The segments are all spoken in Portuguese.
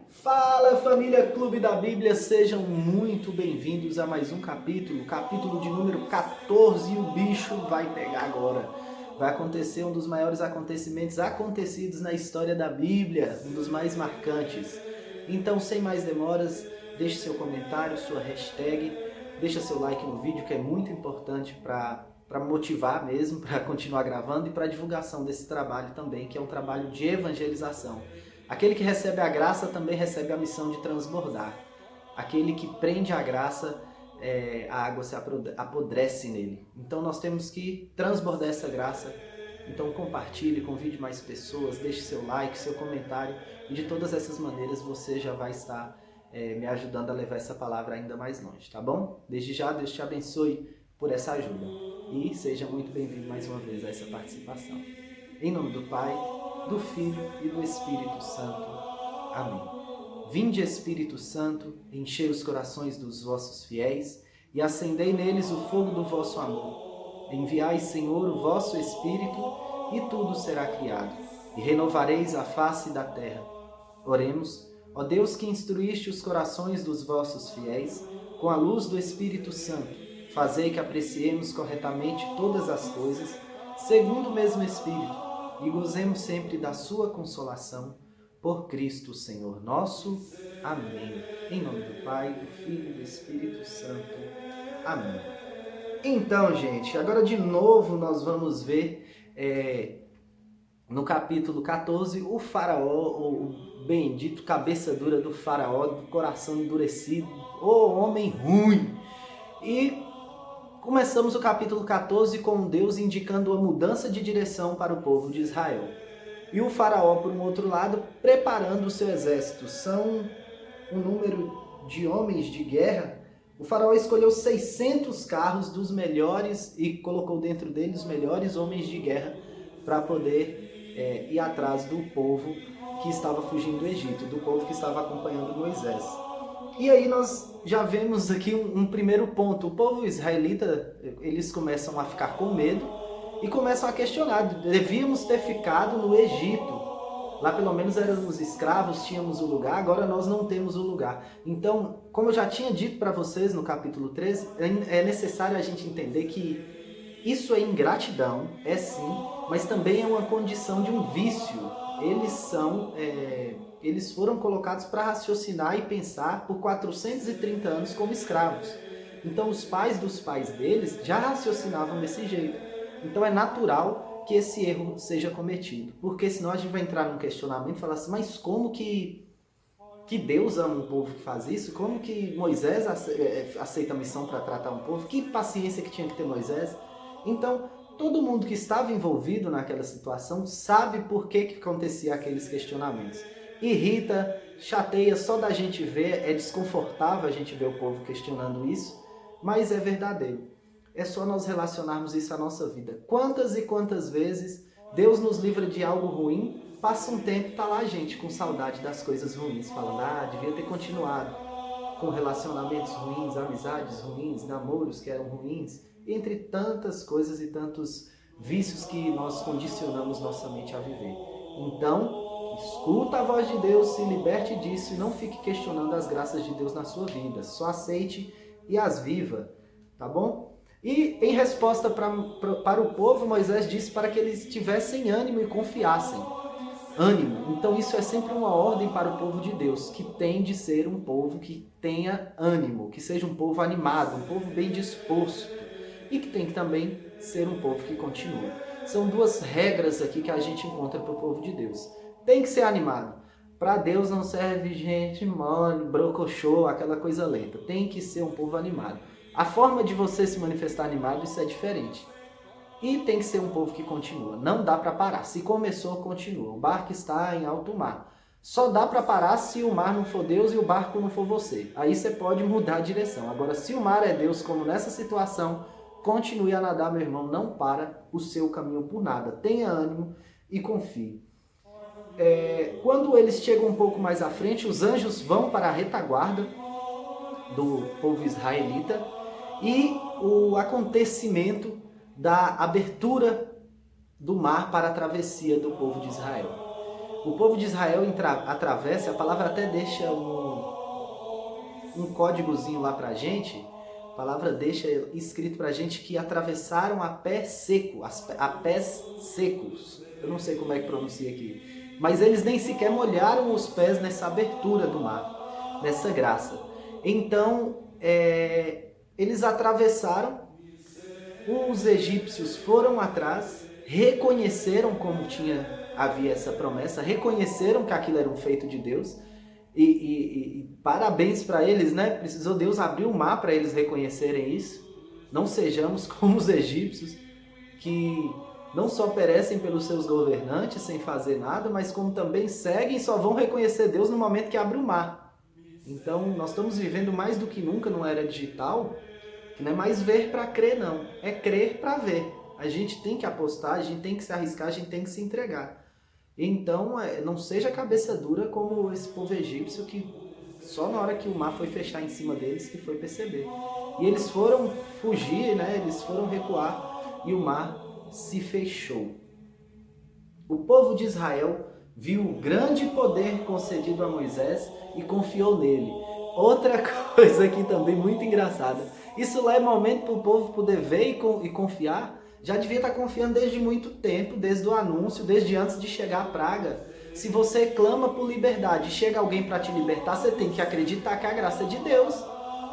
Fala, família Clube da Bíblia, sejam muito bem-vindos a mais um capítulo de número 14, e o bicho vai pegar agora. Vai acontecer um dos maiores acontecimentos acontecidos na história da Bíblia, um dos mais marcantes. Então, sem mais demoras, deixe seu comentário, sua hashtag, deixa seu like no vídeo, que é muito importante para motivar mesmo, para continuar gravando e para a divulgação desse trabalho também, que é um trabalho de evangelização. Aquele que recebe a graça também recebe a missão de transbordar. Aquele que prende a graça, a água se apodrece nele. Então nós temos que transbordar essa graça. Então compartilhe, convide mais pessoas, deixe seu like, seu comentário. E de todas essas maneiras você já vai estar me ajudando a levar essa palavra ainda mais longe, tá bom? Desde já, Deus te abençoe por essa ajuda. E seja muito bem-vindo mais uma vez a essa participação. Em nome do Pai, do Filho e do Espírito Santo. Amém. Vinde, Espírito Santo, enchei os corações dos vossos fiéis e acendei neles o fogo do vosso amor. Enviai, Senhor, o vosso Espírito e tudo será criado, e renovareis a face da terra. Oremos, ó Deus que instruíste os corações dos vossos fiéis com a luz do Espírito Santo, fazei que apreciemos corretamente todas as coisas, segundo o mesmo Espírito, e gozemos sempre da sua consolação, por Cristo Senhor nosso. Amém. Em nome do Pai, do Filho e do Espírito Santo. Amém. Então, gente, agora de novo nós vamos ver no capítulo 14 o faraó, o bendito cabeça dura do faraó, do coração endurecido, o homem ruim. E começamos o capítulo 14 com Deus indicando a mudança de direção para o povo de Israel. E o faraó, por um outro lado, preparando o seu exército. São um número de homens de guerra. O faraó escolheu 600 carros dos melhores e colocou dentro deles os melhores homens de guerra para poder ir atrás do povo que estava fugindo do Egito, do povo que estava acompanhando Moisés. E aí nós já vemos aqui um primeiro ponto. O povo israelita, eles começam a ficar com medo e começam a questionar. Devíamos ter ficado no Egito. Lá pelo menos éramos escravos, tínhamos o lugar, agora nós não temos o lugar. Então, como eu já tinha dito para vocês no capítulo 13, é necessário a gente entender que isso é ingratidão, é sim, mas também é uma condição de um vício. Eles foram colocados para raciocinar e pensar por 430 anos como escravos. Então os pais dos pais deles já raciocinavam desse jeito. Então é natural que esse erro seja cometido. Porque senão a gente vai entrar num questionamento e falar assim, mas como que Deus ama um povo que faz isso? Como que Moisés aceita a missão para tratar um povo? Que paciência que tinha que ter Moisés? Então, todo mundo que estava envolvido naquela situação sabe por que acontecia aqueles questionamentos. Irrita, chateia só da gente ver, é desconfortável a gente ver o povo questionando isso, mas é verdadeiro. É só nós relacionarmos isso à nossa vida. Quantas e quantas vezes Deus nos livra de algo ruim, passa um tempo e tá lá a gente com saudade das coisas ruins, falando, devia ter continuado com relacionamentos ruins, amizades ruins, namoros que eram ruins, entre tantas coisas e tantos vícios que nós condicionamos nossa mente a viver. Então, escuta a voz de Deus, se liberte disso e não fique questionando as graças de Deus na sua vida. Só aceite e as viva, tá bom? E em resposta para o povo, Moisés disse para que eles tivessem ânimo e confiassem. Ânimo. Então isso é sempre uma ordem para o povo de Deus, que tem de ser um povo que tenha ânimo, que seja um povo animado, um povo bem disposto e que tem que também ser um povo que continua. São duas regras aqui que a gente encontra para o povo de Deus. Tem que ser animado. Para Deus não serve gente mole, brocochô, aquela coisa lenta. Tem que ser um povo animado. A forma de você se manifestar animado, isso é diferente. E tem que ser um povo que continua. Não dá para parar. Se começou, continua. O barco está em alto mar. Só dá para parar se o mar não for Deus e o barco não for você. Aí você pode mudar a direção. Agora, se o mar é Deus, como nessa situação, continue a nadar, meu irmão. Não para o seu caminho por nada. Tenha ânimo e confie. Quando eles chegam um pouco mais à frente, os anjos vão para a retaguarda do povo israelita e o acontecimento da abertura do mar para a travessia do povo de Israel. O povo de Israel atravessa, a palavra até deixa um códigozinho lá pra gente, a palavra deixa escrito pra gente que atravessaram a pé seco, a pés secos. Eu não sei como é que pronuncia aqui. Mas eles nem sequer molharam os pés nessa abertura do mar, nessa graça. Então, eles atravessaram, os egípcios foram atrás, reconheceram como havia essa promessa, reconheceram que aquilo era um feito de Deus, e parabéns para eles, né? Precisou Deus abrir o mar para eles reconhecerem isso. Não sejamos como os egípcios, que não só perecem pelos seus governantes sem fazer nada, mas como também seguem e só vão reconhecer Deus no momento que abre o mar. Então, nós estamos vivendo mais do que nunca numa era digital, que não é mais ver para crer, não. É crer para ver. A gente tem que apostar, a gente tem que se arriscar, a gente tem que se entregar. Então, não seja cabeça dura como esse povo egípcio, que só na hora que o mar foi fechar em cima deles que foi perceber. E eles foram fugir, né? Eles foram recuar e o mar se fechou. O povo de Israel viu o grande poder concedido a Moisés e confiou nele. Outra coisa aqui também muito engraçada. Isso lá é momento para o povo poder ver e confiar. Já devia estar confiando desde muito tempo, desde o anúncio, desde antes de chegar a praga. Se você clama por liberdade e chega alguém para te libertar, você tem que acreditar que é a graça é de Deus.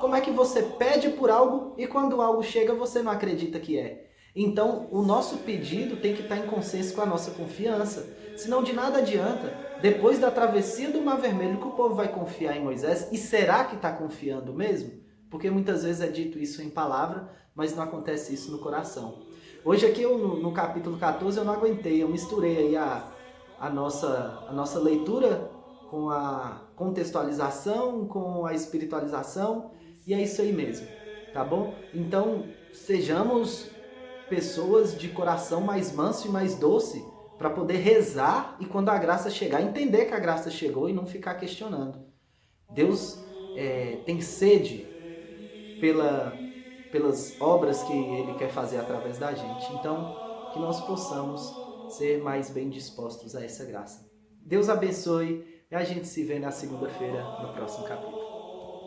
Como é que você pede por algo e quando algo chega você não acredita que é? Então, o nosso pedido tem que estar em consenso com a nossa confiança. Senão, de nada adianta, depois da travessia do Mar Vermelho, que o povo vai confiar em Moisés. E será que está confiando mesmo? Porque muitas vezes é dito isso em palavra, mas não acontece isso no coração. Hoje aqui, no capítulo 14, eu não aguentei. Eu misturei aí a nossa leitura com a contextualização, com a espiritualização. E é isso aí mesmo, tá bom? Então, sejamos pessoas de coração mais manso e mais doce para poder rezar e quando a graça chegar, entender que a graça chegou e não ficar questionando. Deus tem sede pelas obras que Ele quer fazer através da gente. Então, que nós possamos ser mais bem dispostos a essa graça. Deus abençoe e a gente se vê na segunda-feira no próximo capítulo.